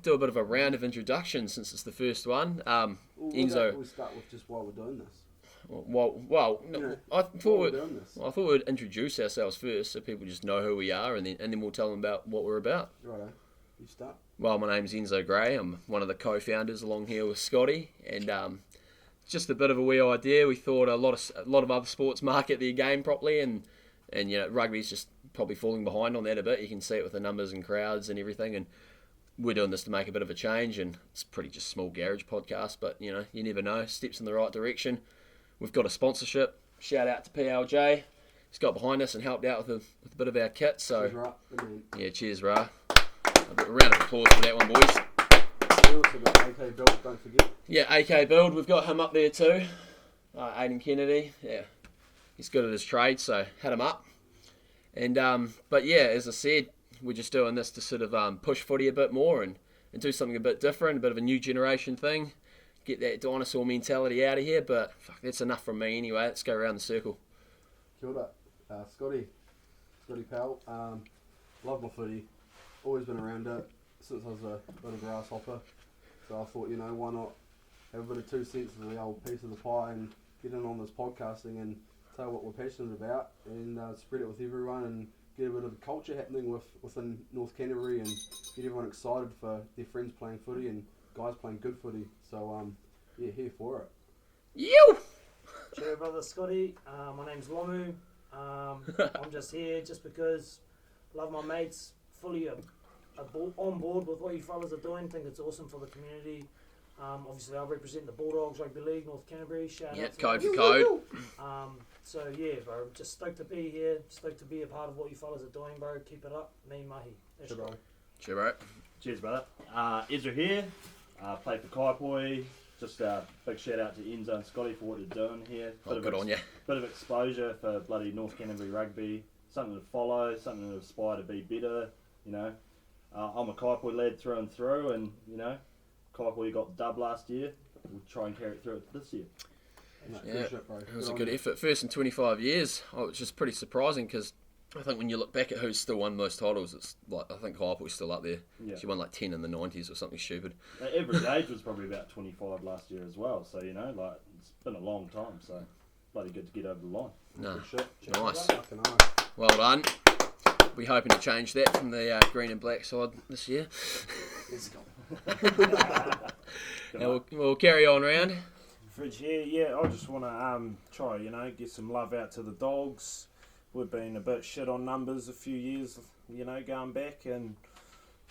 do a bit of a round of introductions since it's the first one. Enzo. We'll start with just why we're doing this. I thought we'd introduce ourselves first so people just know who we are, and then we'll tell them about what we're about. Righto, you start. Well, my name's Enzo Gray. I'm one of the co-founders along here with Scotty, and just a bit of a wee idea. We thought a lot of other sports market their game properly, and rugby's just probably falling behind on that a bit. You can see it with the numbers and crowds and everything, and we're doing this to make a bit of a change. And it's pretty just small garage podcast, but you never know. Steps in the right direction. We've got a sponsorship. Shout out to PLJ. He's got behind us and helped out with a bit of our kit. So Cheers, Ra. yeah, cheers, Ra. A round of applause for that one, boys. We also got AK Built, don't forget. Yeah, AK Build, we've got him up there too. Aidan Kennedy, yeah, he's good at his trade, so had him up. And but yeah, as I said, we're just doing this to sort of push footy a bit more and do something a bit different, a bit of a new generation thing. Get that dinosaur mentality out of here, but fuck, that's enough from me anyway. Let's go around the circle. Kia ora. Scotty Powell. Love my footy. Always been around it since I was a little grasshopper. So I thought, why not have a bit of 2 cents of the old piece of the pie and get in on this podcasting and tell what we're passionate about and spread it with everyone and get a bit of culture happening within North Canterbury and get everyone excited for their friends playing footy and guys playing good footy. So, yeah, here for it. You! Cheerio, brother Scotty. My name's Lomu. I'm just here just because love my mates, fully on board with what you fellas are doing. Think it's awesome for the community. Obviously, I represent the Bulldogs Rugby League, North Canterbury. Shout out to code for code. So, yeah, bro, just stoked to be here. Stoked to be a part of what you fellas are doing, bro. Keep it up. Me, mahi. Cheers, bro. Cheers, bro. Cheers, brother. Ezra here. Play for Kaipoi. Just a big shout out to Enzo and Scotty for what you're doing here. Good on you. Bit of exposure for bloody North Canterbury rugby. Something to follow, something to aspire to be better, I'm a Kaipoi lad through and through, and, Kaipoi got dub last year. We'll try and carry it through this year. Yeah, it was a good effort. First in 25 years. Which is pretty surprising because I think when you look back at who's still won most titles, it's like, I think Kaipoi's still up there. Yeah. She won like 10 in the 90s or something stupid. The average age was probably about 25 last year as well, so, it's been a long time, so bloody good to get over the line. No, Good shit. nice. Fucking nice. Well done. We're hoping to change that from the green and black side this year. Let's go. Now we'll carry on round. Fridge here, yeah, I just want to try, get some love out to the Dogs. We've been a bit shit on numbers a few years, going back, and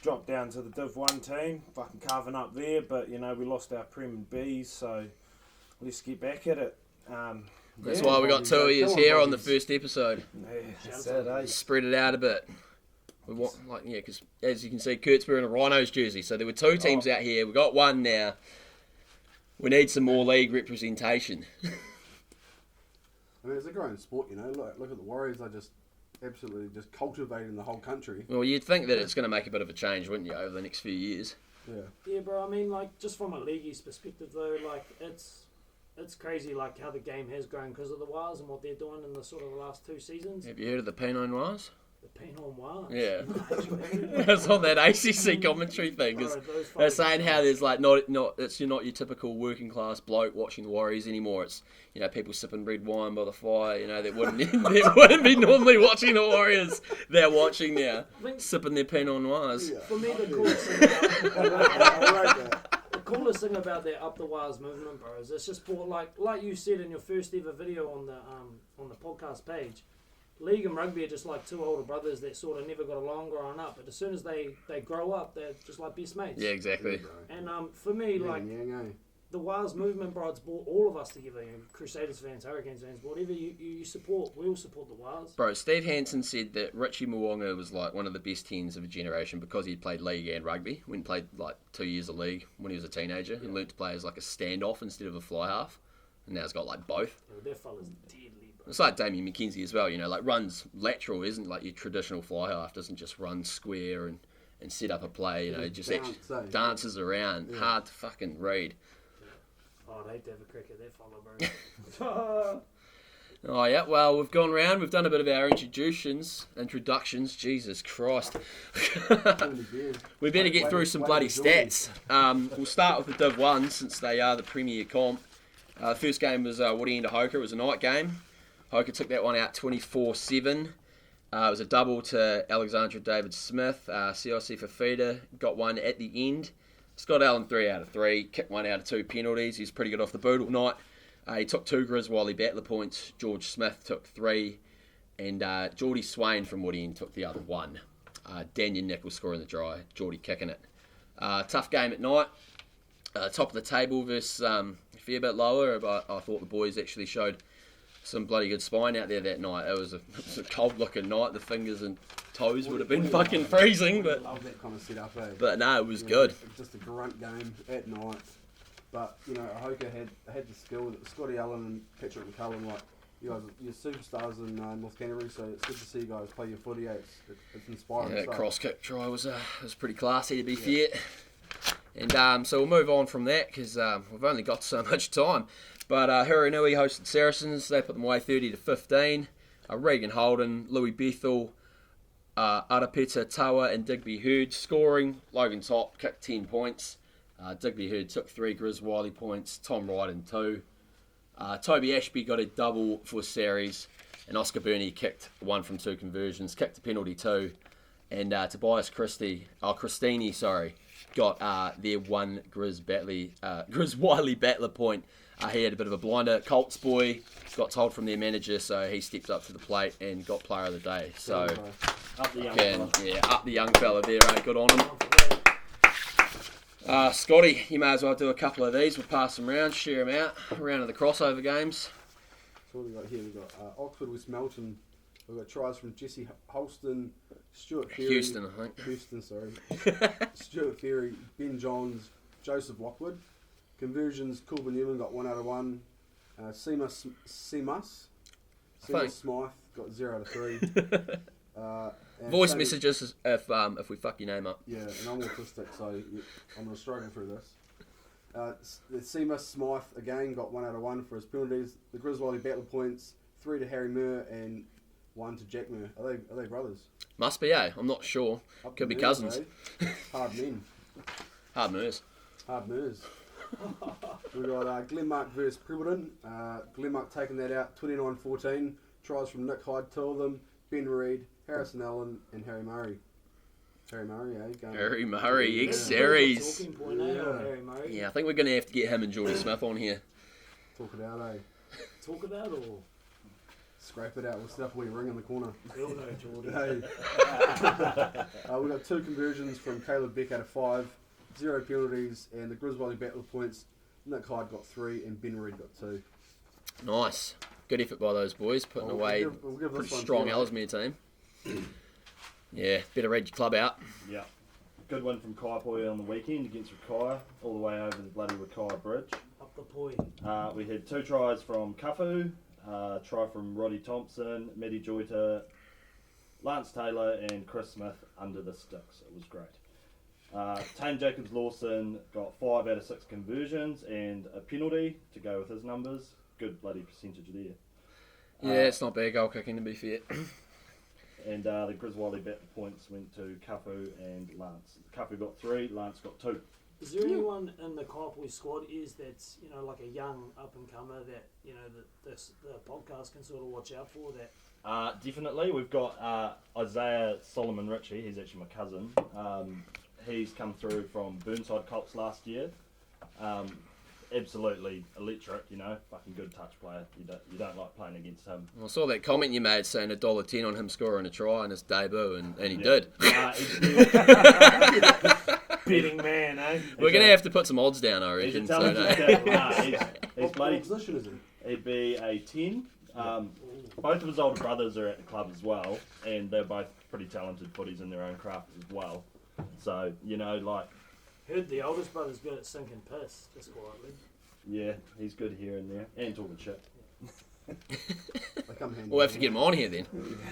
dropped down to the Div 1 team, fucking carving up there, but, we lost our Prem and Bs, so let's get back at it. That's why we got 2 of you here on the first episode. Yeah, that's it, eh? Spread it out a bit. We want, because as you can see, Kurt's wearing a Rhinos jersey, so there were 2 teams out here. We got 1 now. We need some more league representation. I mean, it's a growing sport, Look at the Warriors. They're just absolutely just cultivating the whole country. Well, you'd think that it's going to make a bit of a change, wouldn't you, over the next few years? Yeah. Yeah, bro, I mean, just from a league's perspective, though, it's crazy, how the game has grown because of the Wars and what they're doing in the sort of the last 2 seasons. Have you heard of the Pinot Noirs? The Pinot Wars. Yeah. No, That's on that ACC commentary thing. Cause they're saying how there's it's not your typical working class bloke watching the Warriors anymore. It's people sipping red wine by the fire. That wouldn't be normally watching the Warriors. They're watching now, sipping their Pinot Noirs. Yeah. For me, the coolest thing about that Up the Wires movement, bro, is it's just brought like you said in your first ever video on the podcast page. League and rugby are just like 2 older brothers that sort of never got along growing up, but as soon as they grow up, they're just like best mates. Yeah, exactly. And for me, the Wars movement, bro, it's brought all of us together. Crusaders fans, Hurricanes fans, whatever you support, we all support the Wars. Bro, Steve Hansen said that Richie Mwonga was like one of the best 10s of a generation because he'd played league and rugby. When he played 2 years of league when he was a teenager, he learnt to play as like a standoff instead of a fly half, and now he's got both. Yeah, that fella's deadly. It's like Damien McKenzie as well, runs lateral, isn't like your traditional fly half, doesn't just run square and set up a play, just actually dances around. Yeah. Hard to fucking read. Oh, I'd hate to have a crack at that fella, bro. Oh yeah, well we've gone round. We've done a bit of our introductions. Jesus Christ. We better get through some bloody stats. We'll start with the Div 1 since they are the premier comp. The first game was Woody into Hoka. It was a night game. Hoka took that one out 24-7. It was a double to Alexandra David Smith. CIC for feeder. Got one at the end. Scott Allen 3 out of 3. Kicked 1 out of 2 penalties. He's pretty good off the boot all night. He took 2 Griswold battler points. George Smith took 3. And Geordie Swain from Woody took the other 1. Daniel Nichols scoring the try. Geordie kicking it. Tough game at night. Top of the table versus a fair bit lower, but I thought the boys actually showed some bloody good spine out there that night. It was a cold looking night. The fingers and toes would have been fucking freezing, but I love that kind of setup, eh? But no, it was good. Just a grunt game at night. But, you know, Hoka had the skill. Scotty Allen and Patrick McCullum, like, you guys, you're superstars in North Canterbury, so it's good to see you guys play your footy. It's inspiring. Yeah, that stuff. cross kick try was pretty classy, to be fair. And so we'll move on from that because we've only got so much time. But Hiranui hosted Saracens. They put them away 30-15. Regan Holden, Louis Bethel, Arapeta Tawa and Digby Hurd scoring. Logan Top kicked 10 points. Digby Hurd took 3 Griswold points. Tom Ryden 2. Toby Ashby got a double for Saris. And Oscar Burney kicked 1 from 2 conversions. Kicked a penalty 2. And Tobias Christini, got their 1 Griswold battler point. He had a bit of a blinder. Colts boy got told from their manager, so he stepped up to the plate and got player of the day. So, Up the young fella. up the young fella there, good on him. Scotty, you may as well do a couple of these. We'll pass them round, share them out. Round of the crossover games. So what we got here? We got Oxford West Melton. We've got tries from Jesse Holston, Stuart Ferry. Houston, I think. Houston, sorry. Stuart Ferry, Ben Johns, Joseph Lockwood. Conversions, Coolber Newman got 1 out of 1. Seamus Smythe got 0 out of 3. And Voice Toby, messages if we fuck your name up. Yeah, and I'm autistic, so I'm going to struggle through this. Seamus Smythe again got 1 out of 1 for his penalties. The Griswold battle points, 3 to Harry Moore and 1 to Jack Moore. Are they brothers? Must be, I'm not sure. Up Could the be Moors, cousins. eh? Hard men. Hard moves. Hard moves. We got Glenmark versus Prebbleton. Glenmark taking that out 29-14. Tries from Nick Hyde, 2 of them. Ben Reid, Harrison Allen, and Harry Murray. Harry Murray, Harry Murray, ex-series. Talking point, Harry Murray. Yeah, I think we're going to have to get him and Geordie Smith on here. Talk it out, eh? Talk about or Scrape it out. We'll set up a wee ring in the corner. we'll know, Geordie. Hey. We got 2 conversions from Caleb Beck out of 5. 0 penalties, and the Griswold battle points. Nick Hyde got 3, and Ben Reid got 2. Nice. Good effort by those boys, putting away we'll give pretty this one strong to you, Ellesmere team. Yeah, better read your club out. Yeah. Good win from Kaipoi on the weekend against Rakaya, all the way over the bloody Rakaya Bridge. Up the point. We had 2 tries from Kafu, try from Roddy Thompson, Matty Joyter, Lance Taylor and Chris Smith under the sticks. It was great. Tane Jacobs Lawson got 5 out of 6 conversions and a penalty to go with his numbers. Good bloody percentage there. Yeah, it's not bad goal kicking to be fair. And the Griswold bet points went to Kafu and Lance. Kafu got 3, Lance got 2. Is there anyone in the Kaipoi squad that's like a young up and comer that the podcast can sort of watch out for that? Definitely, we've got Isaiah Solomon Ritchie. He's actually my cousin. He's come through from Burnside Colts last year. Absolutely electric, fucking good touch player. You don't like playing against him. I saw that comment you made saying $1.10 on him scoring a try in his debut, and he did. Betting man, eh? We're going to have to put some odds down, I reckon. He's bloody. What position is he? He'd be a 10. Both of his older brothers are at the club as well, and they're both pretty talented footies in their own craft as well. So, Heard the oldest brother's good at sinking piss, just quietly. yeah, he's good here and there, and talking shit. They come hand We'll in have to get him on here then.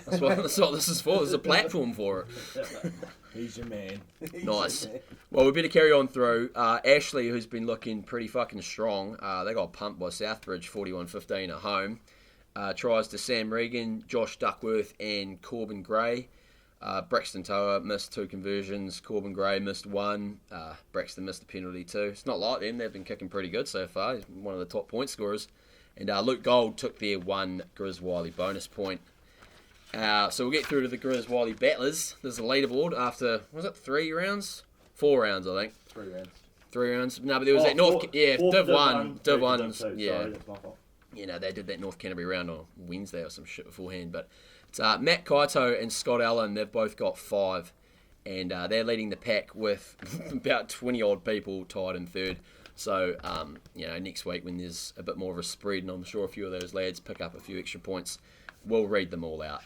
That's what this is for. There's a platform for it. He's your man. Nice. Well, we better carry on through. Ashley, who's been looking pretty fucking strong, they got pumped by Southbridge 41-15 at home. Tries to Sam Regan, Josh Duckworth, and Corbin Gray. Braxton Toa missed 2 conversions. Corbin Gray missed 1. Braxton missed a penalty too. It's not like them. They've been kicking pretty good so far. He's one of the top point scorers. And Luke Gold took their 1 Grizz Wiley bonus point. So we'll get through to the Grizz Wiley battlers. There's a leaderboard after, was it 3 rounds? 4 rounds, I think. 3 rounds. 3 rounds. No, but there was that Div 1. Div 1's, yeah. Sorry, that's my fault. You know, they did that North Canterbury round on Wednesday or some shit beforehand. But it's Matt Kaito and Scott Allen. They've both got 5. And they're leading the pack with about 20-odd people tied in 3rd. So, you know, next week when there's a bit more of a spread, and I'm sure a few of those lads pick up a few extra points, we'll read them all out.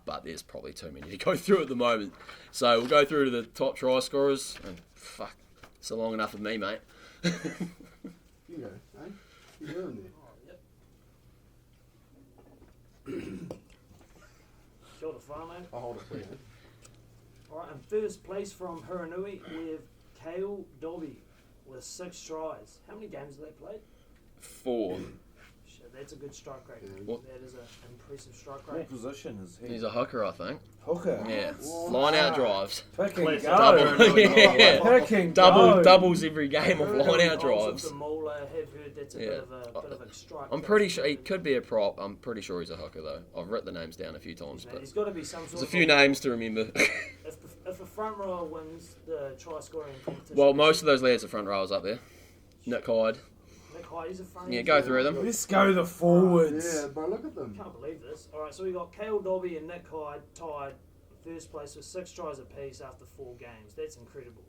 But there's probably too many to go through at the moment. So we'll go through to the top try scorers. And fuck, it's long enough of me, mate. You go, eh? You doing there? Kia ora whānau. I'll hold it for you. Alright, in first place from Huranui, we have Kale Dobby with 6 tries. How many games have they played? 4. Shit, that's a good strike rate. Yeah. That is an impressive strike What rate. position is he? He's a hooker, I think. Hooker. Yeah. What? Line out drives. Pick and Please, go. Double. Yeah. Pick and go. Doubles every game of line out Also, drives. the Mola, have heard that's a Yeah. bit of a strike. I'm pretty sure he could be a prop. I'm pretty sure he's a hooker though. I've written the names down a few times, Mate, but there's got to be some sort there's a of few names to remember. If a front rower wins the try scoring competition, Well, most of those lads are front rowers up there. Nick Hyde. Nick Hyde's a front. Yeah, go through them. Let's go the forwards. Yeah, bro, look at them. Can't believe this. All right, so we got Kale Dobby and Nick Hyde tied first place with 6 tries apiece after 4 games. That's incredible.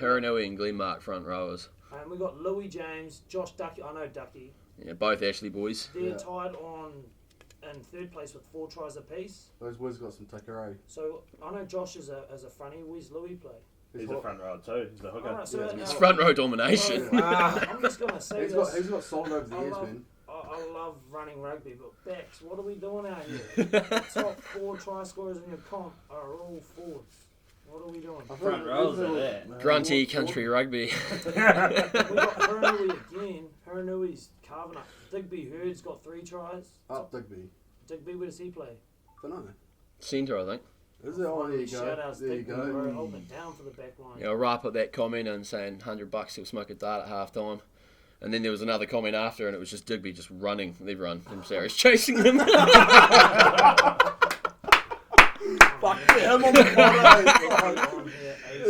Huranui and Glenmark front rowers. And we got Louis James, Josh Ducky. I know Ducky. Yeah, both Ashley boys. They're Yeah. tied in 3rd place with 4 tries apiece. Those boys got some takeaway. So I know Josh is a fronty. Where's Louis play? He's a front row too. He's the hooker. All right, so Yeah, It's front row Oh, domination. I'm just gonna say He's this. got solid over the I years, love- man. I love running rugby, but backs, what are we doing out here? Top 4 try scorers in your comp are all forwards. What are we doing? I think Front rows are there. Grunty country rugby. We got Huranui again. Huranui's carving up. Digby Hurd's got 3 tries. Up Digby. Digby, where does he play? Dunno. Centre, I think. Is it? Oh, there you Shout go. outs There you Digby, bro. go. Holding it down for the back line. Yeah, I'll wrap up that comment and saying $100 he'll smoke a dart at half time. And then there was another comment after, and it was just Digby just running everyone from Sarah's chasing them. Fuck him on the photo.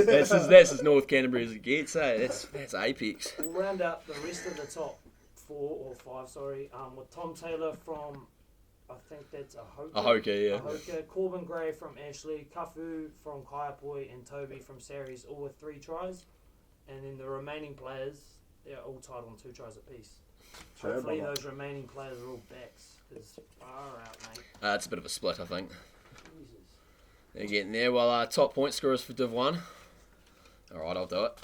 That's as North Canterbury as it gets, eh? That's apex. We'll round out the rest of the top 4 or 5, with Tom Taylor from, I think that's Ahoka. Ahoka, yeah. Ahoka, Corbin Gray from Ashley, Kafu from Kaiapoi, and Toby from Saris, all with 3 tries. And then the remaining players, they're all tied on 2 tries apiece. Sure, Hopefully brother. those remaining players are all backs, because far out, mate. It's a bit of a split, I think. Jesus. They're getting there. Well, top point scorers for Div 1. Alright, I'll do it.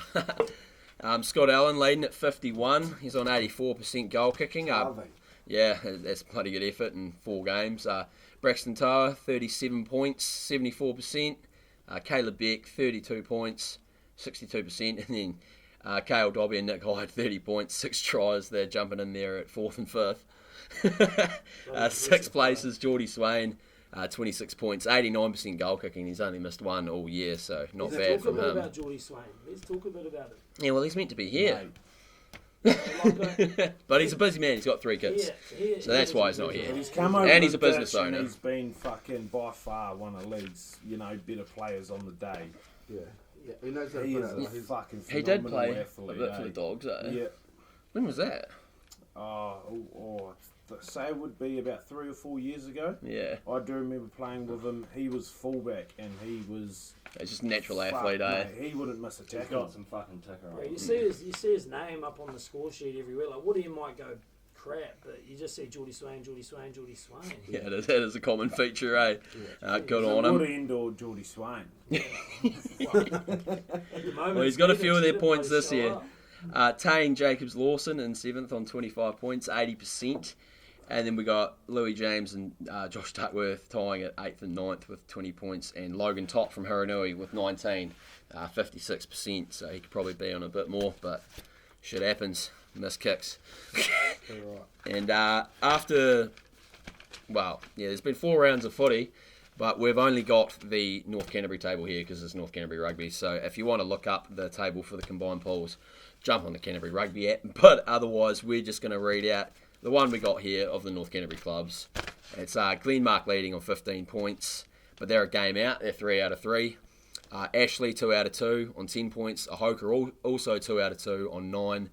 Scott Allen leading at 51. He's on 84% goal kicking. Carving. Yeah, that's a bloody good effort in 4 games. Braxton Toa, 37 points, 74%. Caleb Beck, 32 points, 62%. And then Kale Dobby and Nick Hyde, 30 points, 6 tries. They're jumping in there at 4th and 5th. 6th place is Geordie Swain, 26 points, 89% goal kicking. He's only missed 1 all year, so not bad Let's talk from a bit him. about Geordie Swain. Let's talk a bit about it. Yeah, well, he's meant to be here. Like, But he's a busy man. He's got 3 kids. So that's why he's not here. But he's come over And he's the a business ditch and owner. He's been fucking by far one of the league's, better players on the day. Yeah. Yeah. He knows how to He put is it a out. He's fucking He phenomenal did play a athlete. bit for the Dogs, eh? Yeah. When was that? Say it would be about 3 or 4 years ago. Yeah. I do remember playing with him. He was fullback and he was He's just a natural fuck, athlete, eh? mate, he wouldn't miss a He's tackle. got some fucking ticker bro, on. you see his name up on the score sheet everywhere. Like Woody might go crap, but you just see Geordie Swain, Geordie Swain, Geordie Swain. Yeah, that is a common feature, eh? Good So on him. Woody Indoor, Geordie Swain. At the moment, Well, he's got a it's few of their needed, points bloody this show year. up. Tane Jacobs Lawson in 7th on 25 points, 80%. And then we got Louis James and Josh Duckworth tying at 8th and 9th with 20 points. And Logan Top from Huranui with 19, 56%. So he could probably be on a bit more, but shit happens. Miss kicks. right. And after well, yeah, there's been 4 rounds of footy, but we've only got the North Canterbury table here because it's North Canterbury Rugby. So if you want to look up the table for the combined pools, jump on the Canterbury Rugby app. But otherwise, we're just going to read out the one we got here of the North Canterbury clubs. It's Glenmark leading on 15 points, but they're a game out. They're 3 out of 3. Ashley 2 out of 2 on 10 points. Ahoka also 2 out of 2 on 9.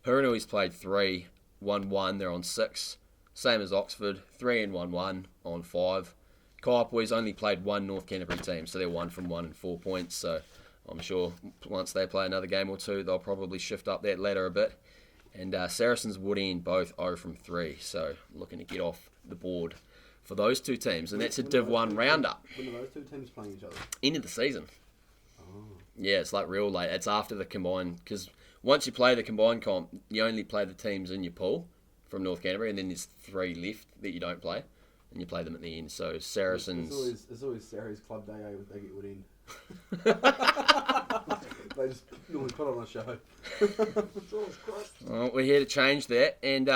Hurinui's played 3, 1-1. They're on 6. Same as Oxford, 3 and 1-1 on 5. Kaiapoi only played 1 North Canterbury team, so they're 1 from 1 and 4 points. So I'm sure once they play another game or two, they'll probably shift up that ladder a bit. And Saracens, Wood End, both 0 from 3. So looking to get off the board for those two teams. And that's a Div 1 roundup. When are those two teams playing each other? End of the season. Oh. Yeah, it's like real late. It's after the combined, because once you play the combined comp, you only play the teams in your pool from North Canterbury, and then there's 3 left that you don't play, and you play them at the end. So Saracens... It's always Sarah's club day when they get Wood End. They just normally put on a show. Well, we're here to change that, and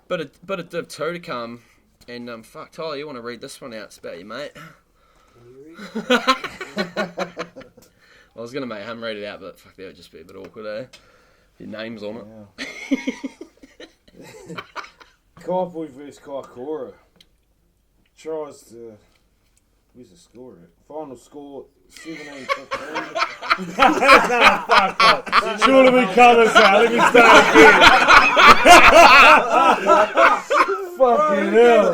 bit of Div 2 to come. And fuck, Tyler, you want to read this one out? It's about you, mate. I was gonna make him read it out, but fuck, that would just be a bit awkward, eh? Your name's on it. Yeah. Kaiapoi vs Kaikoura. Tries to... Where's the score at? Final score, 17-15. Fuck off. Surely we covered that. Let me start again. Fucking hell.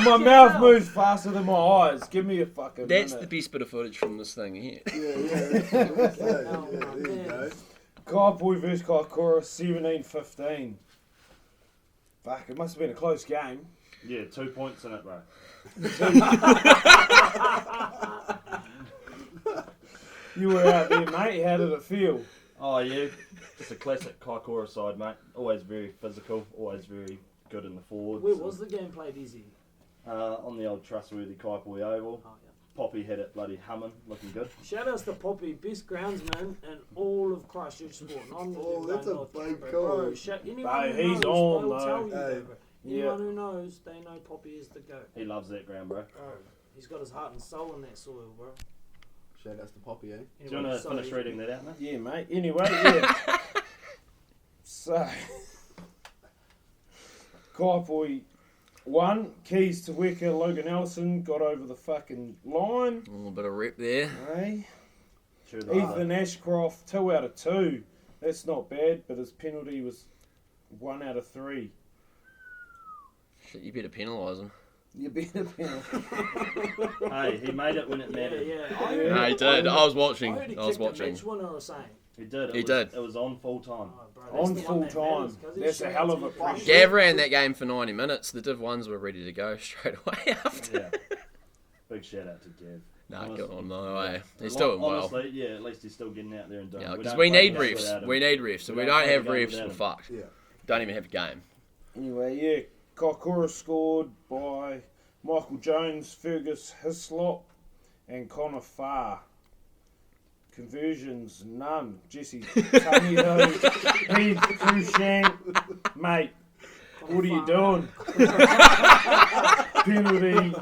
My mouth moves faster than my eyes. Give me a fucking That's minute. the best bit of footage from this thing here. There you go. Kaiapoi vs Kaikoura, 17-15. Fuck, it must have been a close game. Yeah, 2 points in it, bro. You were out there, mate. How did it feel? Oh, yeah. Just a classic Kaikoura side, mate. Always very physical, always very good in the forwards. Where was the game played, Izzy? On the old trustworthy Kaiapoi Oval. Oh, yeah. Poppy had it bloody humming, looking good. Shout outs to Poppy, best groundsman in all of Christchurch sport. And I'm Oh, that's a North big Canberra, call. bro. Anyone Hey, who he's knows, on, they'll though. tell you, Hey. bro. Anyone who knows, they know Poppy is the goat. He loves that ground, bro. Bro, he's got his heart and soul in that soil, bro. Shout outs to Poppy, eh? Do you want to finish reading that out, mate? Yeah, mate. Anyway, yeah. So, Kaiapoi 1, keys to Weka, Logan Ellison got over the fucking line. A little bit of rep there. Hey. True that. Ethan Ashcroft, 2 out of 2. That's not bad, but his penalty was 1 out of 3. Shit, you better penalise him. You better penalty. Hey, he made it when it mattered. Yeah. No, he did. I was I watching. heard he I was kicked a watching. match winner or something. He did. He did. It was on full time. Oh, bro, On that's the full one that time. matters, 'cause That's it's a hell of a shout out to pressure. Gav ran that game for 90 minutes. The Div 1s were ready to go straight away after. Yeah. Big shout out to Gav. Nah, Honestly. good on no way. He's doing well. Honestly, yeah, at least he's still getting out there and doing Yeah, it. because don't we play need the game refs. without him. We need refs. So We we don't don't play have the game refs, without we're him. fucked. Yeah. Don't even have a game. Anyway, yeah, Kaikoura scored by Michael Jones, Fergus Hislop, and Connor Farr. Conversions, none. Jesse Tamiho, Heath Cruikshank. Mate, what are you doing? Penalty,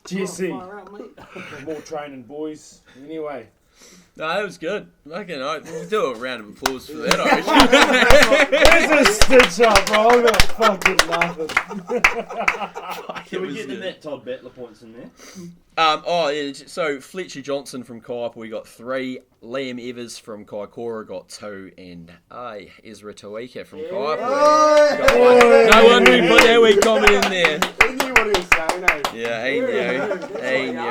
Jesse. Fire out, mate. More training, boys. Anyway. No, that was good. Fucking, we'll do a round of applause for that, I reckon. There's a stitch up, bro. I'm not fucking laughing. Can we get the Matt Todd Battler points in there? Yeah, so Fletcher Johnson from Kaiapoi got 3, Liam Evers from Kaikoura got 2, and Ezra Tawika from Kaiapoi got 1. No wonder we put that wee comment in there. He knew what he was saying, eh? Yeah, he knew.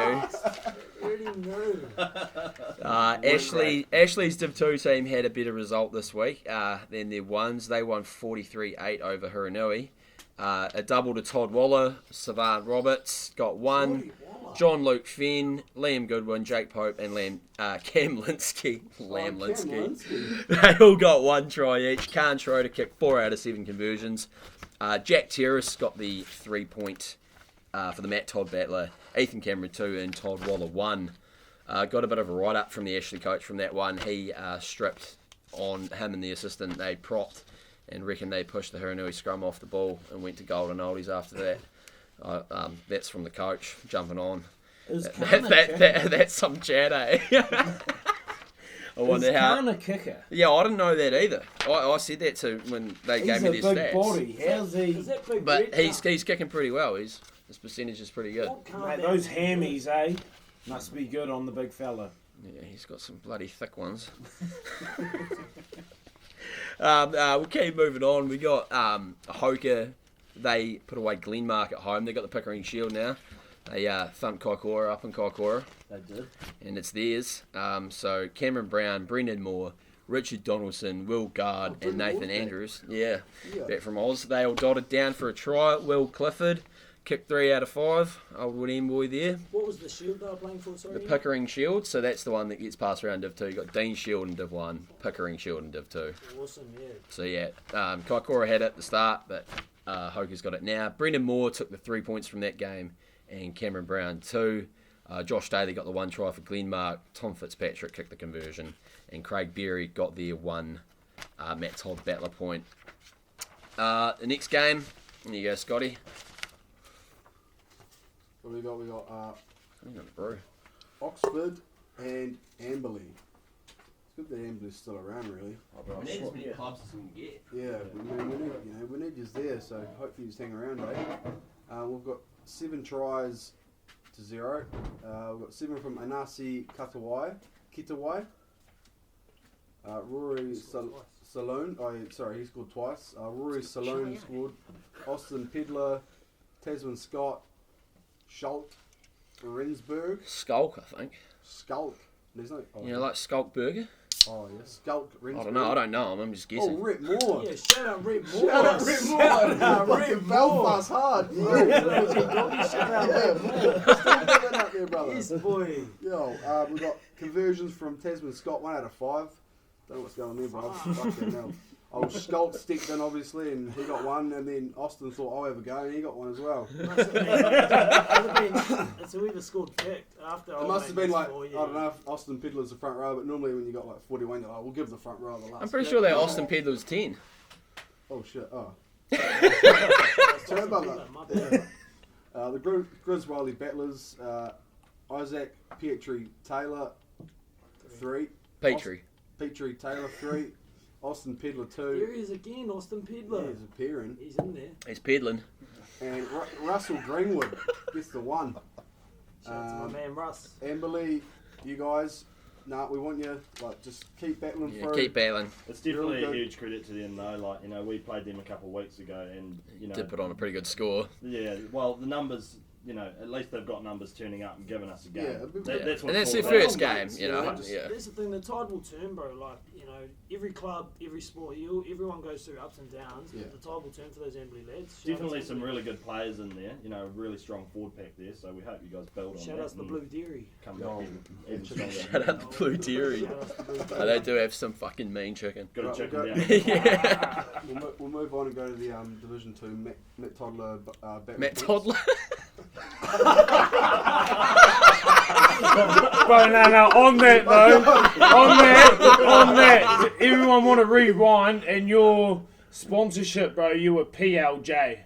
Ashley's Div 2 team had a better result this week than their ones. They won 43-8 over Hurinuai. A double to Todd Waller, Savant Roberts got 1. John Luke Fenn, Liam Goodwin, Jake Pope, and Cam Linsky. They all got 1 try each. Khan Schroeder kicked 4 out of 7 conversions. Jack Terrace got the 3-point for the Matt Todd Battler. Ethan Cameron 2 and Todd Waller 1. Got a bit of a write-up from the Ashley coach from that one. He stripped on him and the assistant. They propped and reckon they pushed the Hiranui scrum off the ball and went to golden oldies after that. That's from the coach jumping on. That's some chat, eh? I wonder how. Khan a kicker? Yeah, I didn't know that either. I said that too when they gave me their stats. Body. How's he? Is that big But red he's cup? kicking pretty well. His percentage is pretty good. What can't Mate, that those be? hammies, eh? Must be good on the big fella. Yeah, he's got some bloody thick ones. We'll keep moving on. We got Hoka. They put away Glenmark at home. They got the Pickering Shield now. They thumped Kaikoura up in Kaikoura, They did. and it's theirs. So Cameron Brown, Brendan Moore, Richard Donaldson, Will Guard, and Brendan Nathan Moore's back. Andrews. Yeah, Yeah. back from Oz. They all dotted down for a try. Will Clifford kicked 3 out of 5. Old Woodend boy there. What was the shield they were playing for? Sorry. The Pickering Shield, so that's the one that gets passed around Div 2. You got Dean Shield in Div 1, Pickering Shield in Div 2. Awesome, yeah. So yeah, Kaikoura had it at the start, but Hoka's got it now. Brendan Moore took the 3 points from that game, and Cameron Brown 2. Josh Daly got the 1 try for Glenmark. Tom Fitzpatrick kicked the conversion, and Craig Berry got their 1 Matt Todd battler point. The next game, there you go, Scotty. What we got? We got I'm gonna brew. Oxford and Amberley. It's good that Amberley's still around, really. clubs as we can get. Yeah, we need you there, so hopefully you just hang around, eh? We've got 7 tries to 0. We've got 7 from Anasi Kitawai. Rory Salone. He scored twice. Rory Salone scored. Austin Pedler, Tasman Scott, Schult, Rensburg, Skulk, I think. Skulk. There's no. Oh, You know, like Skulk Burger? oh yeah, Skulk, Rensburg. I don't know him. I'm just Oh, guessing. Rip Moore. Yeah, shout out Rip Moore. Shout out Rip Moore. Shout out Rip Fucking Moore. Belfast hard. Shout out Rip Moore. Still living out there, brother. Yes, boy. Yo, we've got conversions from Tasman Scott, 1 out of 5. Don't know what's going on there, bro. Fucking hell. Old Skulk stepped in, obviously, and he got 1. And then Austin thought, I'll have a go, and he got 1 as well. It's whoever scored kick after. It must have been like, I don't know if Austin Pedler's the front row, but normally when you got like 41, you're like, we'll give the front row the last. I'm pretty sure that Austin Pedler was 10. Oh shit, oh. Sorry about that. Yeah. The Grizz Riley Battlers, Isaac Petrie Taylor, 3. Petrie. Petrie Taylor, 3. Austin Pedler, 2. Here he is again, Austin Pedler. Yeah, he's appearing. He's in there. He's peddling. And Russell Greenwood gets the 1. Shout out to my man Russ. Amberley, you guys, we want you, like, just keep battling Yeah, through. keep battling. It's definitely Real a good. huge credit to them though. Like, you know, we played them a couple of weeks ago, and you know, Did put on a pretty good score. yeah. Well, the numbers, you know, at least they've got numbers turning up and giving us a game. Yeah, Yeah. That's what And that's their it's all first about. game, you know. Yeah. Yeah. That's the thing, the tide will turn, bro. Like, you know, every club, every sport, everyone goes through ups and downs. Yeah. The tide will turn for those Amberley lads. Shout out Definitely to some Amberley. really good players in there. You know, a really strong forward pack there. So we hope you guys build on Shout that out to the and Blue Dairy. come Yo. back even stronger. Shout out the Blue Dairy. Shout out to the Blue Oh, Dairy. they do have some fucking mean chicken. Got a Right, chicken we've down. Yeah. We'll move on and go to the Division 2 Matt Toddler battle Matt points. Toddler. But no, on that though, on that, everyone want to rewind and your sponsorship, bro, you were PLJ.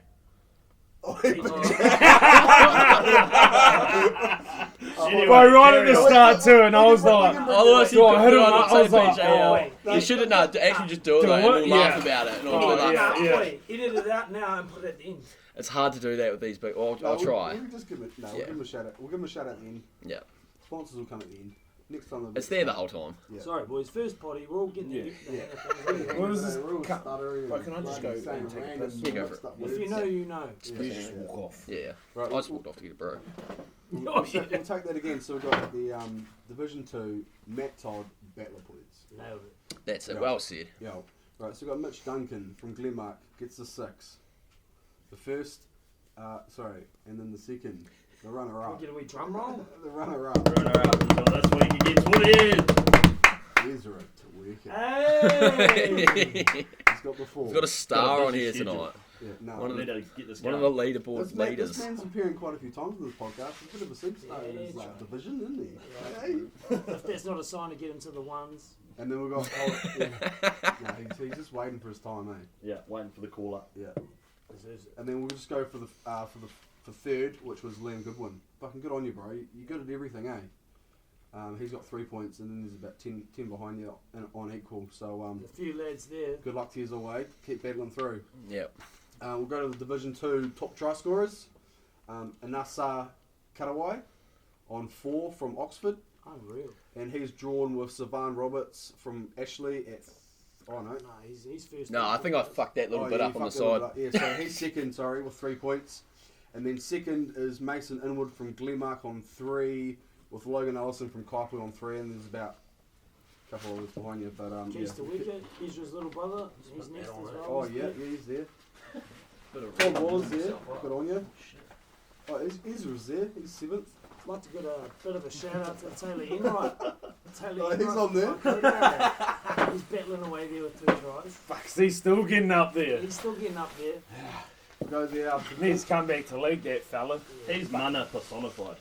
Anyway, Bro, right at the carry on. start too, and I was like, Otherwise, So I hit him I up, I was like, You should have not. Actually, just do it, Do though, and it? we'll laugh Yeah. about it. And Oh, I'll be like, yeah. Wait, edit it out now and put it at the end. It's hard to do that with these, but I'll try. We'll just give it. No, Yeah. we'll give him a shout out. We'll give him a shout out at the end. Yeah. Sponsors will come at the end. Next time. It's there the whole time. Yeah. Sorry, boys. First potty. We're all getting Yeah. the hang of things. What is this We're all cut? stuttering Bro, can I just and go saying and take a random piss? Yeah, go for mixed up If words. you know, you know. You just walk off. Yeah. Right, I just walked off to get a bro. we'll take that again. So we've got the Division 2 Matt Todd battler points. Nailed it. That's it. Yeah. Well said. Yeah. Right, so we've got Mitch Duncan from Glenmark gets the 6. The first, and then the second, the Can runner-up. we get a wee drum roll? The runner-up, Runner up until this week against Woodhead. Ezra Twicka. Hey! He's got the 4. We've got a star Got a on busy here schedule. tonight. Yeah, no. One of Need to get this One of going. the leaderboard This leaders. man's appearing quite a few times in this podcast. He's a bit of a superstar in his Yeah, division, isn't he? Yeah. Hey. If that's not a sign to get into the ones, And then we've got... he's just waiting for his time, eh? Yeah, waiting for the call up. Yeah. And then we'll just go for third, which was Liam Goodwin. Fucking good on you, bro. You're good at everything, eh? He's got 3 points, and then there's about 10 behind you on equal. So a few lads there. good luck to you away. Keep battling through. Yep. We'll go to the Division 2 top try scorers. Inasa Karawai on 4 from Oxford. Unreal. And he's drawn with Savan Roberts from Ashley at... Oh, no. No, he's first. No, I think I fucked that little bit yeah, up on the fucked it a side. little bit up. Yeah, so he's second, with 3 points. And then second is Mason Inwood from Glenmark on 3, with Logan Ellison from Kaipui on 3, and there's about a couple of others behind you. But Keys to Wicket, Israel's little brother. He's next as well. Oh, yeah, he's there. Bit of Tom Waller's there. Good on you. Oh, Ezra's there. He's 7th. I'd like to get a bit of a shout out to Taylor Enright. Taylor He's on there. He's battling away there with 2 tries. Fucks, he's still getting up there. He's still getting up there. Go there after Needs to come back to league, that fella. He's mana personified.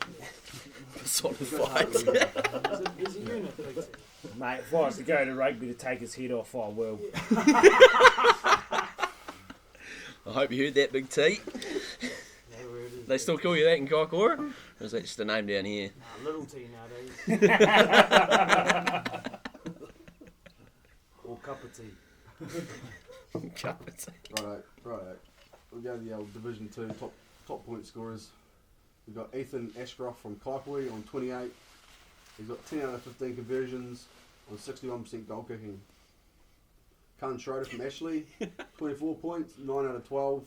personified. He's a unit, big team. Mate, if I was to go to rugby to take his head off, I will. I hope you heard that, Big T. Never it is. They still call you that in Kaikoura? Or is that just a name down here? Little T nowadays. Or cup of tea. Cup of tea. Righto. We'll go to the Division 2 top point scorers. We've got Ethan Ashcroft from Kaipui on 28. He's got 10 out of 15 conversions on 61% goal kicking. Khan Schroeder from Ashley, 24 points, 9 out of 12,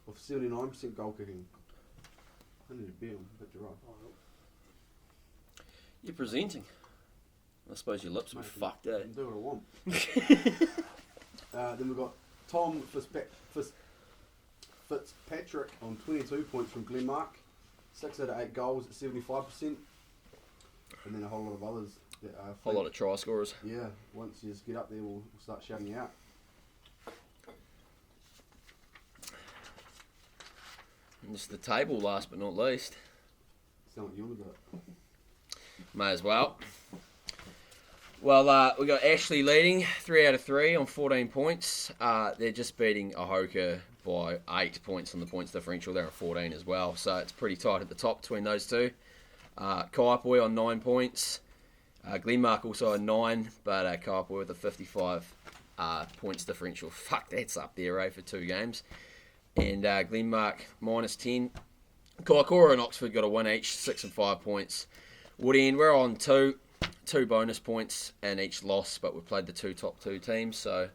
with 79% goal kicking. I need a beer, but you're right. You're presenting. I suppose your lips were fucked, I eh? can do what I want. Then we've got Tom Fitzpatrick on 22 points from Glenmark, 6 out of 8 goals at 75%, and then a whole lot of others. That are Whole lot of try scorers. Yeah, once you just get up there, we'll start shouting you out. And just the table, last but not least. Sound like you want to do it. May as well. Well, we got Ashley leading, 3 out of 3 on 14 points. They're just beating Ahoka by 8 points on the points differential. They're at 14 as well, so it's pretty tight at the top between those two. Kaipui on 9 points. Glenmark also on 9, but Kaipui with a 55 points differential. Fuck, that's up there, eh, for 2 games. And Glenmark minus 10. Kaikoura and Oxford got a win each, 6 and 5 points. Woody End, we're on 2 bonus points in each loss, but we've played the top 2 teams, so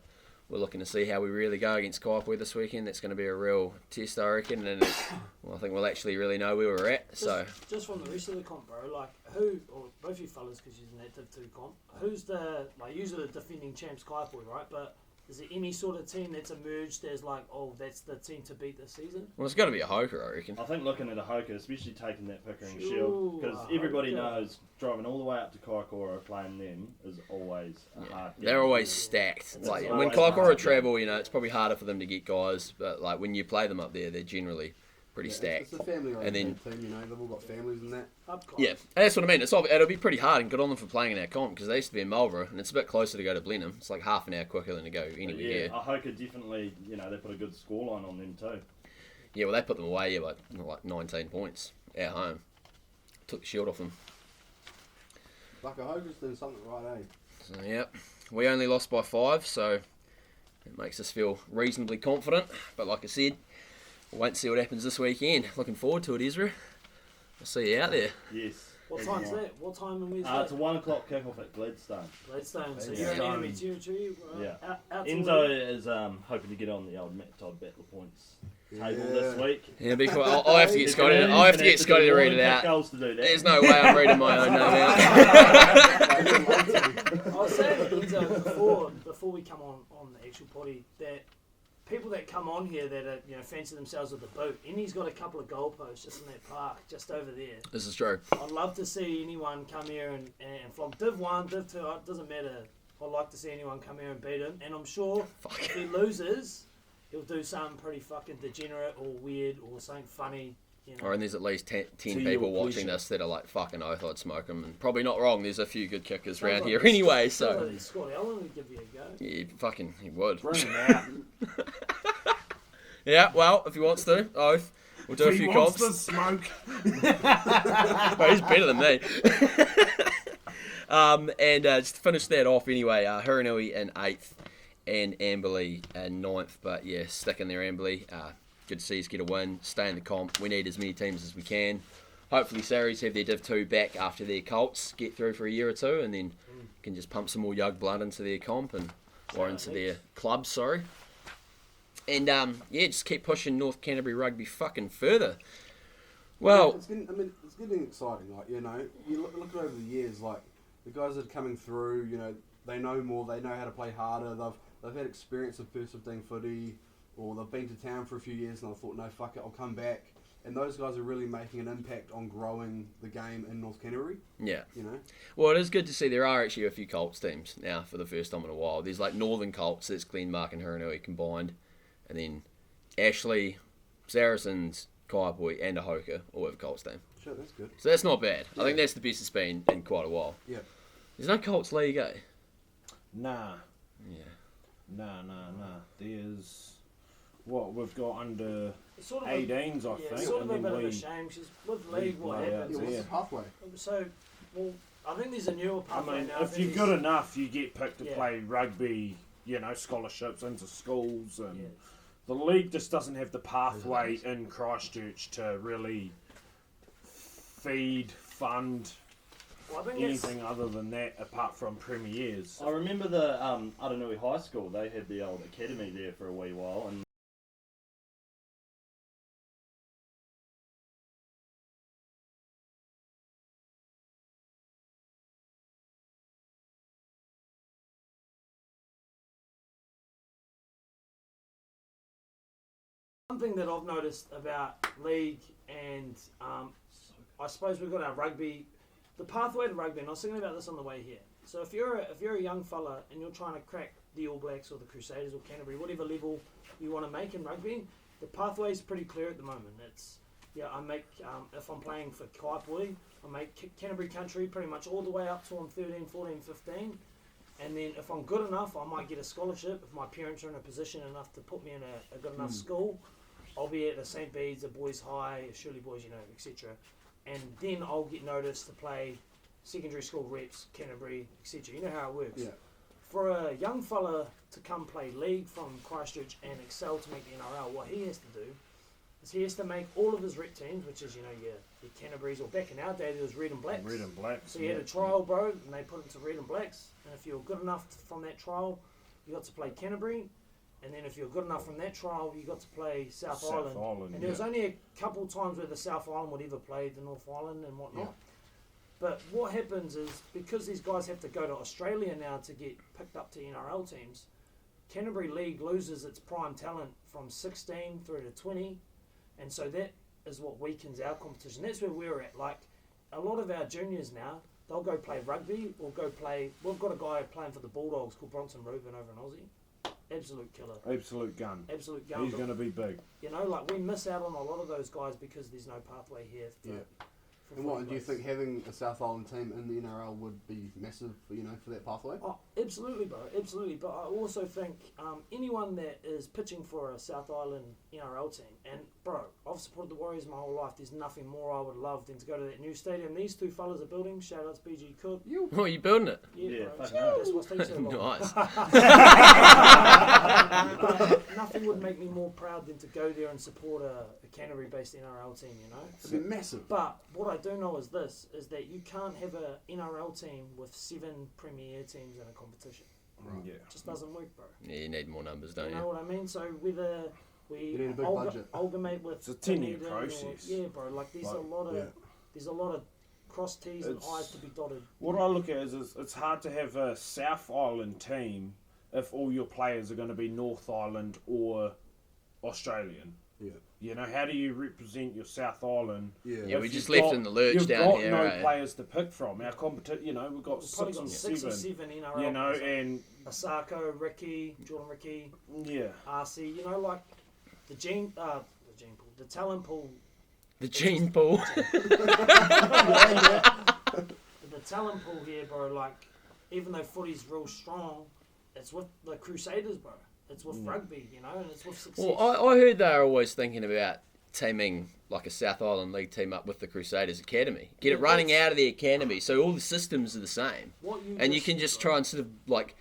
we're looking to see how we really go against Kaipui this weekend. That's going to be a real test, I reckon, and I think we'll actually really know where we're at. Just from the rest of the comp, bro, like who, or both you fellas, because you're in that Div 2 comp, who's the, like, usually the defending champs Kaipui, right? But is there any sort of team that's emerged as like, oh, that's the team to beat this season? Well, it's got to be a Hoka, I reckon. I think looking at a Hoka, especially taking that Pickering Sure, Shield, because everybody Hoka. knows driving all the way up to Kaikoura playing them is always a hard game. They're always stacked. It's Like always when Kaikoura hard, travel, it's probably harder for them to get guys, but like when you play them up there, they're generally pretty stacked. It's a family And then- team, they've all got families and that. Up close. Yeah, and that's what I mean. It'll be pretty hard, and good on them for playing in our comp, because they used to be in Marlborough, and it's a bit closer to go to Blenheim. It's like half an hour quicker than to go anywhere Yeah, here. Ahoka definitely, they put a good scoreline on them too. Yeah, well, they put them away, like 19 points at home. Took the shield off them. Like a Hoga's doing something right, eh? So, yep. We only lost by 5, so it makes us feel reasonably confident. But like I said, we'll wait and see what happens this weekend. Looking forward to it, Ezra. I'll see you out there. Yes. What time's that? What time and where's It's that? a 1 o'clock kickoff at Gladstone. Gladstone. So Yeah. you're in enemy territory. Yeah. Out to Enzo is hoping to get on the old Matt Todd Battler points table this week. Yeah, be cool. I'll have to get Scotty. I'll have to get Scotty to read it out. Goals to do that. There's no way I'm reading my own name out. I was saying to Enzo before we come on the actual potty that people that come on here that are, fancy themselves with the boot, and he's got a couple of goalposts just in that park, just over there. This is true. I'd love to see anyone come here and from Div 1, Div 2, it doesn't matter. I'd like to see anyone come here and beat him, and I'm sure if he loses, he'll do something pretty fucking degenerate or weird or something funny You I know? reckon there's at least 10 To your people watching pleasure. this that are like, fucking oath, I'd smoke them. And probably not wrong, there's a few good kickers Sounds around like here it's- anyway, sounds so. like it's Scotty, I want to give you a go. Yeah, fucking, he would. Bring him out. Yeah, well, if he wants to, oath. We'll do a He few wants comps. to smoke. Well, he's better than me. And just to finish that off anyway, Huranui in 8th and Amberley in 9th. But yeah, stick in there, Amberley. Good to see us get a win, stay in the comp. We need as many teams as we can. Hopefully Saris have their Div 2 back after their Colts get through for a year or two, and then can just pump some more young blood into their comp or into their clubs, sorry. And yeah, just keep pushing North Canterbury rugby fucking further. Well, it's getting exciting. Like, you know, you look at over the years, like the guys that are coming through. You know, they know more. They know how to play harder. They've had experience of first 15 footy, or they've been to town for a few years, and I thought, no, fuck it, I'll come back. And those guys are really making an impact on growing the game in North Canterbury. yeah. You know, Well, it is good to see there are actually a few Colts teams now for the first time in a while. There's like Northern Colts, that's Glenmark and Huranui combined. And then Ashley, Saracens, Kaiapoi and Ahoka all have a Colts team. sure, that's good. So that's not bad. I Yeah. think that's the best it's been in quite a while. Yeah. There's no Colts league, eh? Nah. Yeah. Nah. There's what we've got under It's sort of 18s, I yeah, think. it's sort of a and bit then of a we, shame because with league, what play out, happens Yeah, what's is the pathway? so. Well, I think there's a newer I pathway mean, now. I if think you're there's- good enough, you get picked to Yeah. play rugby, you know, scholarships into schools. And Yeah. the league just doesn't have the pathway in Christchurch to really fund Well, I think that's, anything other than that apart from premiers. I remember the Aranui High School. They had the old academy there for a wee while, and one thing that I've noticed about league and I suppose we've got our rugby, the pathway to rugby. And I was thinking about this on the way here. So if you're a young fella and you're trying to crack the All Blacks or the Crusaders or Canterbury, whatever level you want to make in rugby, the pathway is pretty clear at the moment. It's I make if I'm playing for Kaiapoi, I make Canterbury country pretty much all the way up till I'm 13, 14, 15. And then if I'm good enough, I might get a scholarship. If my parents are in a position enough to put me in a good enough school, I'll be at a St. Bede's, a Boys High, a Shirley Boys, etc. And then I'll get noticed to play secondary school reps, Canterbury, etc. You know how it works. Yeah. For a young fella to come play league from Christchurch and excel to make the NRL, what he has to do is he has to make all of his rep teams, which is, your Canterbury's, or back in our day there was red and blacks. Red and black. So you had a trial, bro, and they put it to red and blacks. And if you were good enough from that trial, you got to play Canterbury. And then if you're good enough from that trial, you got to play South Island. And there was only a couple times where the South Island would ever play the North Island and whatnot. Yeah. But what happens is, because these guys have to go to Australia now to get picked up to NRL teams, Canterbury League loses its prime talent from 16 through to 20. And so that is what weakens our competition. That's where we're at. Like, a lot of our juniors now, they'll go play rugby or go play... We've got a guy playing for the Bulldogs called Bronson Rubin over in Aussie. Absolute killer. Absolute gun. Absolute gun. He's going to be big. Like, we miss out on a lot of those guys because there's no pathway here. And what do you think having a South Island team in the NRL would be massive for for that pathway? Oh, absolutely, bro. Absolutely. But I also think anyone that is pitching for a South Island NRL team, and bro, I've supported the Warriors my whole life. There's nothing more I would love than to go to that new stadium these two fellas are building. Shout out to BG Cook. Oh, you building it? Yeah, bro. fucking hell. That's what's taking so long. Nice. But nothing would make me more proud than to go there and support a Canterbury-based NRL team. It'd be massive. But what I do know is this: is that you can't have a NRL team with 7 Premier teams in a competition. Right. Yeah. It just doesn't work, bro. Yeah, you need more numbers, don't You know you? what I mean? So whether You need we a big budget. amalgamate with It's a 10-year Dunedin or- process. yeah, bro. Like there's Like, a lot of yeah. there's a lot of cross T's and It's- I's to be dotted. What I look at is it's hard to have a South Island team if all your players are going to be North Island or Australian. Yeah. You know, how do you represent your South Island? Yeah. Yeah, if we you've just left got- in the lurch you've down got here, no eh? players to pick from. Our competition, we've got We've probably 6 got and 6 or 7. 7 NRL. You know, players. and Asako, Ricky, Jordan Ricky, yeah, RC. You know, like the talent pool The gene pool. The talent pool here, bro, like, even though footy's real strong, it's with the Crusaders, bro. It's with rugby, you know, and it's with success. Well, I heard they're always thinking about teaming like a South Island League team up with the Crusaders Academy. Get it running out of the academy, so all the systems are the same. And you can just try and sort of like,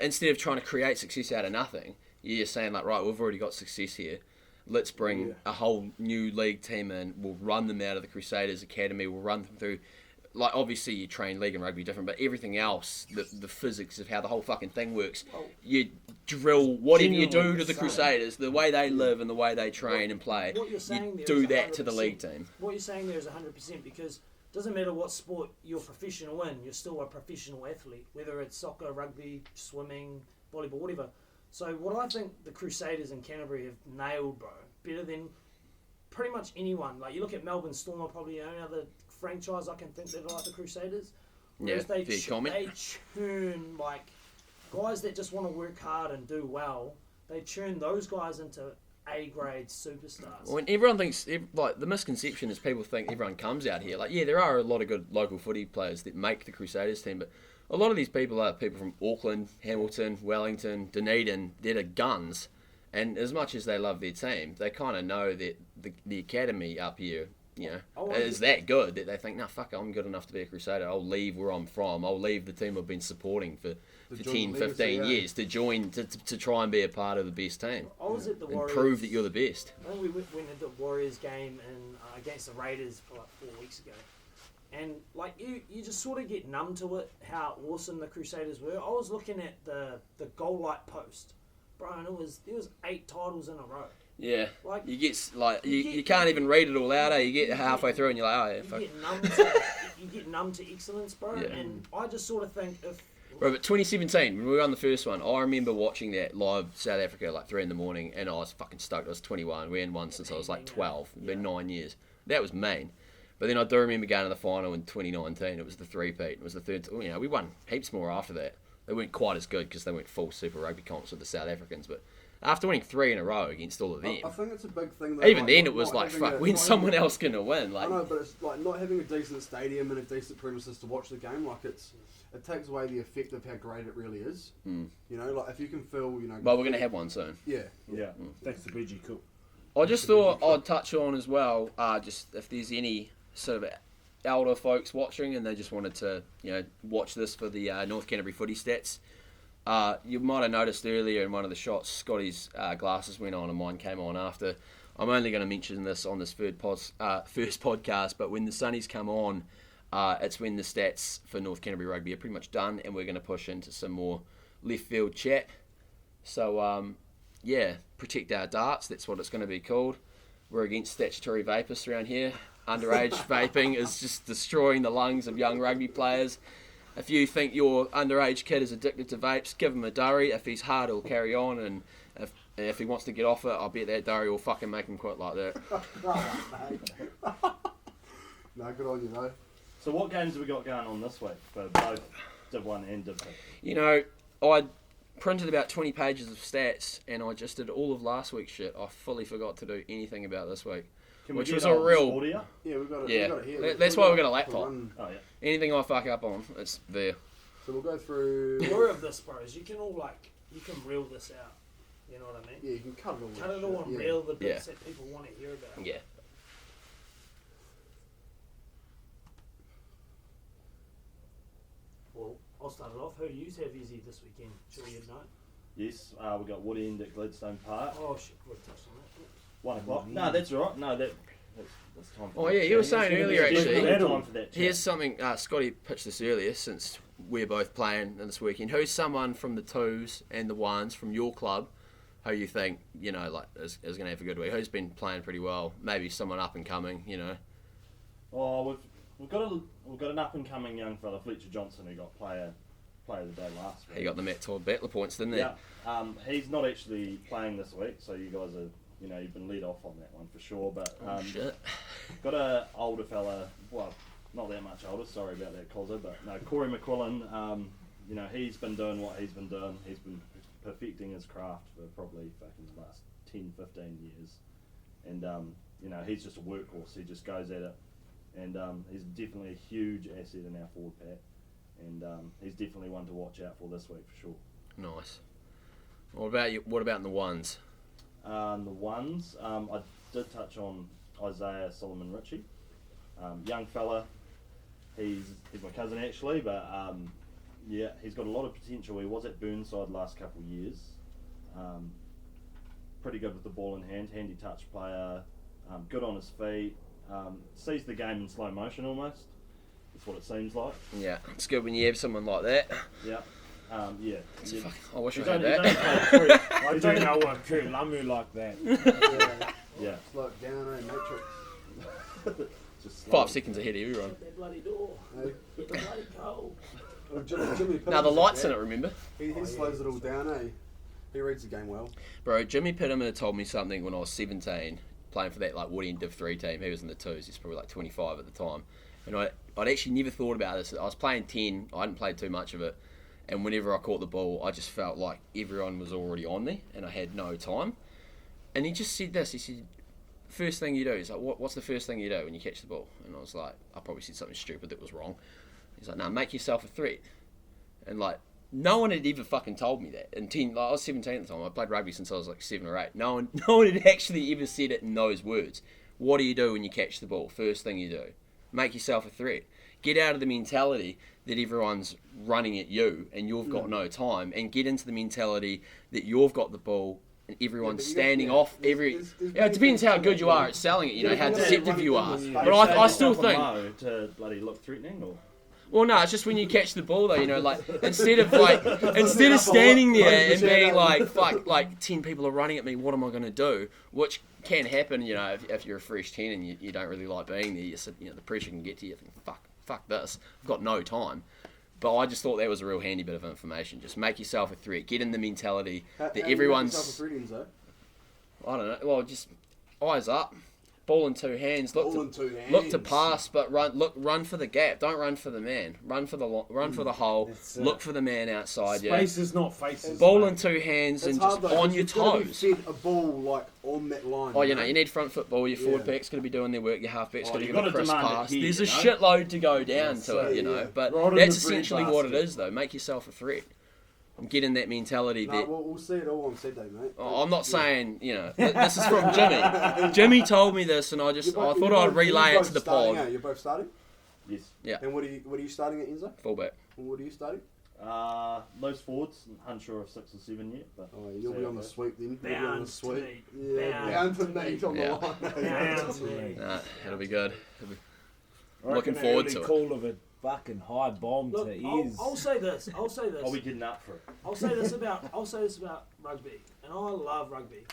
instead of trying to create success out of nothing, you're saying like, right, we've already got success here. Let's bring a whole new league team in. We'll run them out of the Crusaders Academy. We'll run them through. Like, obviously, you train league and rugby different, but everything else, the physics of how the whole fucking thing works, you drill whatever you do to the Crusaders, the way they live and the way they train and play, what you're saying you there do is that to the 100%. league team. What you're saying there is 100%, because it doesn't matter what sport you're professional in, you're still a professional athlete, whether it's soccer, rugby, swimming, volleyball, whatever. So what I think the Crusaders in Canterbury have nailed, bro, better than pretty much anyone. Like, you look at Melbourne Storm, are probably the only other franchise I can think that are like the Crusaders. Whereas they churn, like, guys that just want to work hard and do well, they churn those guys into A-grade superstars. When everyone thinks, like, the misconception is people think everyone comes out here. Like, yeah, there are a lot of good local footy players that make the Crusaders team, but a lot of these people are people from Auckland, Hamilton, Wellington, Dunedin, that are guns. And as much as they love their team, they kind of know that the academy up here, you know, is that good that they think, nah, fuck, I'm good enough to be a Crusader. I'll leave where I'm from. I'll leave the team I've been supporting for 10, 15 years to join, to try and be a part of the best team. I was at the and Warriors, prove that you're the best. I think we went at the Warriors game against the Raiders for like 4 weeks ago. And like you just sort of get numb to it, how awesome the Crusaders were. I was looking at the goal light post, bro, and there was 8 titles in a row. Yeah, Like, you can't even read it all out. You get halfway through and you're like, oh yeah, fuck. You get numb to excellence, bro. Yeah. And I just sort of think if. Right, but 2017, when we won the first one, I remember watching that live South Africa like 3 a.m, and I was fucking stoked. I was 21. We hadn't won since I was like 12. It's been 9 years. That was mean. But then I do remember going to the final in 2019. It was the three-peat. It was the third. You know, we won heaps more after that. They weren't quite as good because they went full Super Rugby comps with the South Africans. But after winning 3 in a row against all of them, I think it's a big thing. Even then, it was like, fuck, when's someone else going to win? Like, I know, but it's like not having a decent stadium and a decent premises to watch the game. Like, it takes away the effect of how great it really is. Mm. You know, like if you can feel, you know. Well, we're going to have one soon. Yeah. Thanks to BG Cook. I just thought I'd touch on as well, just if there's any sort of elder folks watching and they just wanted to, you know, watch this for the North Canterbury footy stats. You might have noticed earlier in one of the shots, Scotty's glasses went on and mine came on after. I'm only going to mention this on this first podcast, but when the Sunnies come on, it's when the stats for North Canterbury Rugby are pretty much done, and we're going to push into some more left field chat. So, yeah, protect our darts, that's what it's going to be called. We're against statutory vapists around here. Underage vaping is just destroying the lungs of young rugby players. If you think your underage kid is addicted to vapes, give him a durry. If he's hard, he'll carry on, and if he wants to get off it, I bet that durry will fucking make him quit like that. No, good on you, though. So what games have we got going on this week for both Div 1 and Div 2? You know, I printed about 20 pages of stats, and I just did all of last week's shit. I fully forgot to do anything about this week. Which was a real... audio? Yeah, we've got it. Yeah, we've got it here. that's why we've got a laptop. Oh, yeah. Anything I fuck up on, it's there. So we'll go through. The glory of this, bro, is you can reel this out. You know what I mean? Yeah, you can cut it all. Cut it all and reel the bits that people want to hear about. Yeah. Well, I'll start it off. Who do you have easy this weekend? Sure you'd know. Yes, we got Woodend at Gladstone Park. Oh shit, we'll touch on that. 1 o'clock. No, that's all right. No, that's time for Oh that yeah, you were chat. saying It's earlier gonna be actually. time for that chat. Here's something, Scotty pitched this earlier, since we're both playing this weekend. Who's someone from the 2s and the 1s from your club who you think, you know, like is going to have a good week? Who's been playing pretty well? Maybe someone up and coming, you know. Oh, we've got an up and coming young fella, Fletcher Johnson, who got player of the day last week. He got the Matt Todd Battler points, didn't he? Yeah. He's not actually playing this week, so you guys are, you know, you've been lead off on that one for sure. But Shit. got a older fella, well, not that much older. Sorry about that, Cozza, but no, Corey McQuillan. You know, he's been doing what he's been doing. He's been perfecting his craft for probably fucking the last 10, 15 years, and you know, he's just a workhorse. He just goes at it, and he's definitely a huge asset in our forward pack, and he's definitely one to watch out for this week for sure. Nice. What about you? What about in the ones? The ones, I did touch on Isaiah Solomon Ritchie, young fella. He's my cousin actually, but yeah, he's got a lot of potential. He was at Burnside last couple of years. Pretty good with the ball in hand, handy touch player, good on his feet, sees the game in slow motion almost. That's what it seems like. Yeah, it's good when you have someone like that. Yeah. Yeah. I wish I He's had only- that. he's only played I do know one Kurt Lamu like that. Yeah. It's like down a matrix. Just 5 seconds ahead of everyone. Shut that bloody door. Hey. Get the bloody coal. Well, Jimmy Now the Pitter's lights like in it, remember? that. He slows it all down, eh? He reads the game well. Bro, Jimmy Pitterman told me something when I was 17, playing for that like Woody and Div 3 team. He was in the 2s, he's probably like 25 at the time. And I'd actually never thought about this. I was playing 10, I hadn't played too much of it. And whenever I caught the ball, I just felt like everyone was already on me and I had no time. And he just said this, he said, first thing you do, he's like, what's the first thing you do when you catch the ball? And I was like, I probably said something stupid that was wrong. He's like, no, make yourself a threat. And like, no one had ever fucking told me that. And I was 17 at the time. I played rugby since I was like 7 or 8. No one had actually ever said it in those words. What do you do when you catch the ball? First thing you do, make yourself a threat. Get out of the mentality that everyone's running at you and you've got no time, and get into the mentality that you've got the ball and everyone's standing off every. It depends how good you are at selling it. You know how deceptive you are. But I still think. To bloody look threatening, or Well, no, it's just when you catch the ball, though, you know, like, instead of standing there and being like, fuck, like, 10 people are running at me, what am I going to do? Which can happen, you know, if you're a fresh 10 and you don't really like being there, the pressure can get to you, think, fuck this, I've got no time. But I just thought that was a real handy bit of information. Just make yourself a threat, get in the mentality that everyone's... How do you make yourself a threat, Enzo? I don't know, well, just eyes up. Ball in two hands. Look to pass, but run for the gap. Don't run for the man. Run for the hole. Look for the man outside. Spaces, not faces. Ball mate. in two hands and It's hard, just though, on your you've gotta be toes. fed a ball like on that line. Oh, you know, you need front foot ball. Your forward pack's going to be doing their work. Your half back's going to you've give a gotta crisp demand it pass. here, There's a you know? shitload to go down to it, you know. yeah. But Right in that's the bread essentially what it basket. is, though. Make yourself a threat. And get in that mentality No, that... we'll see it all on Saturday, mate. Oh, I'm not saying, you know, this is from Jimmy. Jimmy told me this, and I thought I'd relay it to the pod. You're both starting? yes, And what are you starting at, Enzo? Fullback. And what are you starting? loose forwards. Unsure of 6 or 7 yet, but Oh, you'll be on the sweep then. You'll be on the Bound to sweep. meet. Yeah, bound to meet on Yeah. the line. Bound to meet. Nah, it'll be good. I Looking reckon forward early to it. call of a fucking high bomb Look, to I'll ears. say this. are we getting up for it? I'll say this about rugby, and I love rugby,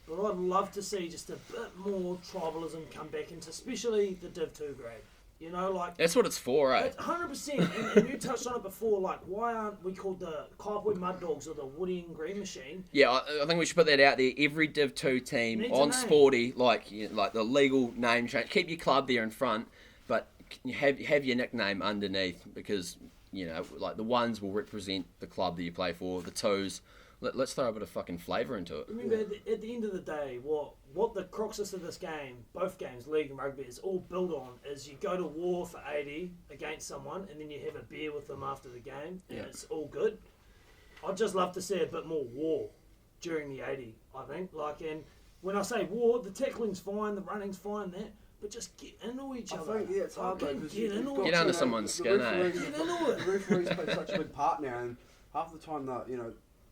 but I'd love to see just a bit more tribalism come back into, especially the Div 2 grade. You know, like That's what it's for, eh? 100%. And you touched on it before. Like, why aren't we called the Kaiapoi Mud Dogs or the Woody and Green Machine? Yeah, I think we should put that out there. Every Div 2 team Needs a on name. Sporty, like the legal name change. Keep your club there in front, but have your nickname underneath, because, you know, like the ones will represent the club that you play for. The twos, let's throw a bit of fucking flavour into it. Remember, at the end of the day, what the cruxus of this game, both games, league and rugby, is all built on is you go to war for 80 against someone, and then you have a beer with them after the game, and Yeah. it's all good. I'd just love to see a bit more war during the 80, I think. Like, and when I say war, the tackling's fine, the running's fine, but just get into each I other. think, yeah, it's hard though, Fucking because get into Get it. under someone's the skin, eh? referees- Get into it. The referees play such a big part now, and half the time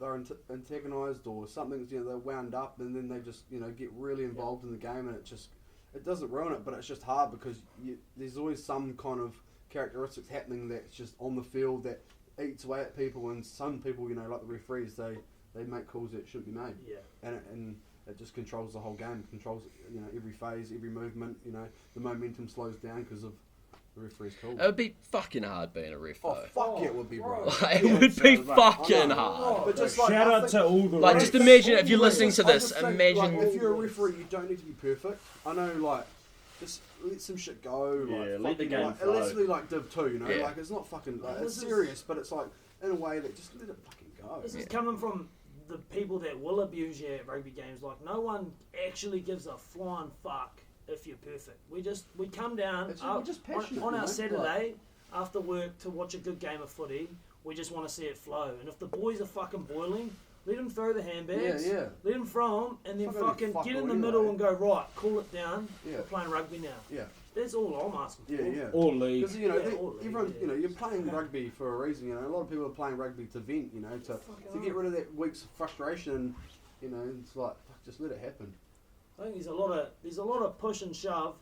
they're antagonised or something's, they're wound up, and then they just, get really involved in the game, and it doesn't ruin it, but it's just hard because there's always some kind of characteristics happening that's just on the field that eats away at people, and some people, like the referees, they make calls that shouldn't be made, Yeah. and it just controls the whole game, controls, every phase, every movement, the momentum slows down because of the referee's call. It would be fucking hard being a ref, Oh, though. fuck it would be, bro. Like, it would be fucking I know. hard. But just Shout I out think- to all the Like, refs. just imagine if you're listening to I this, just think, imagine... if you're a referee, you don't need to be perfect. I know, just let some shit go. Yeah, let the fucking, game It flow. lets me Div 2, Yeah. it's not fucking, it's This is- serious, but it's in a way that just let it fucking go. This is coming from the people that will abuse you at rugby games, like no one actually gives a flying fuck if you're perfect. We come down We're just passionate, on you know, our Saturday after work to watch a good game of footy. We just want to see it flow. And if the boys are fucking boiling, let them throw the handbags. Yeah. Let them throw them, and then It's not gonna fucking fuck get in all the anyway. middle and go, right, cool it down. Yeah. We're playing rugby now. Yeah. That's all I'm asking for. Yeah. Or league. Because you know, Yeah, all league, everyone, yeah. you know, you're playing rugby for a reason. You know, a lot of people are playing rugby to vent. You know, to get rid of that week's frustration. And, you know, it's like fuck, just let it happen. I think there's a lot of push and shove.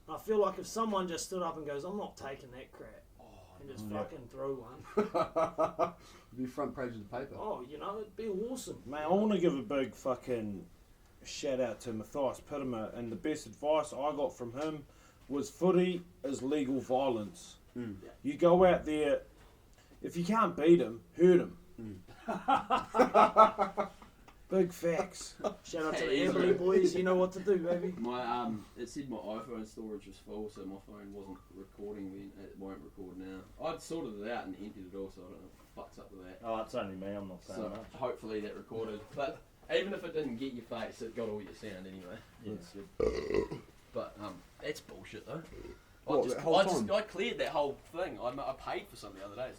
I feel like if someone just stood up and goes, I'm not taking that crap, and just fucking threw one, Be front page of the paper. oh, you know, it'd be awesome. Mate, I want to give a big fucking shout out to Matthias Pittimer, and the best advice I got from him was footy is legal violence. Mm. You go out there, if you can't beat him, hurt him. Big facts. Shout out to Hey, the Amberley boys, you know what to do, baby. My it said my iPhone storage was full, so my phone wasn't recording then. It won't record now. I'd sorted it out and emptied it all, so I don't know what the fuck's up with that. Oh, it's only me. I'm not saying So much. hopefully that recorded. But even if it didn't get your face, it got all your sound anyway. Yeah, it's good. But that's bullshit though. What, that whole time? I cleared that whole thing. I paid for something the other day.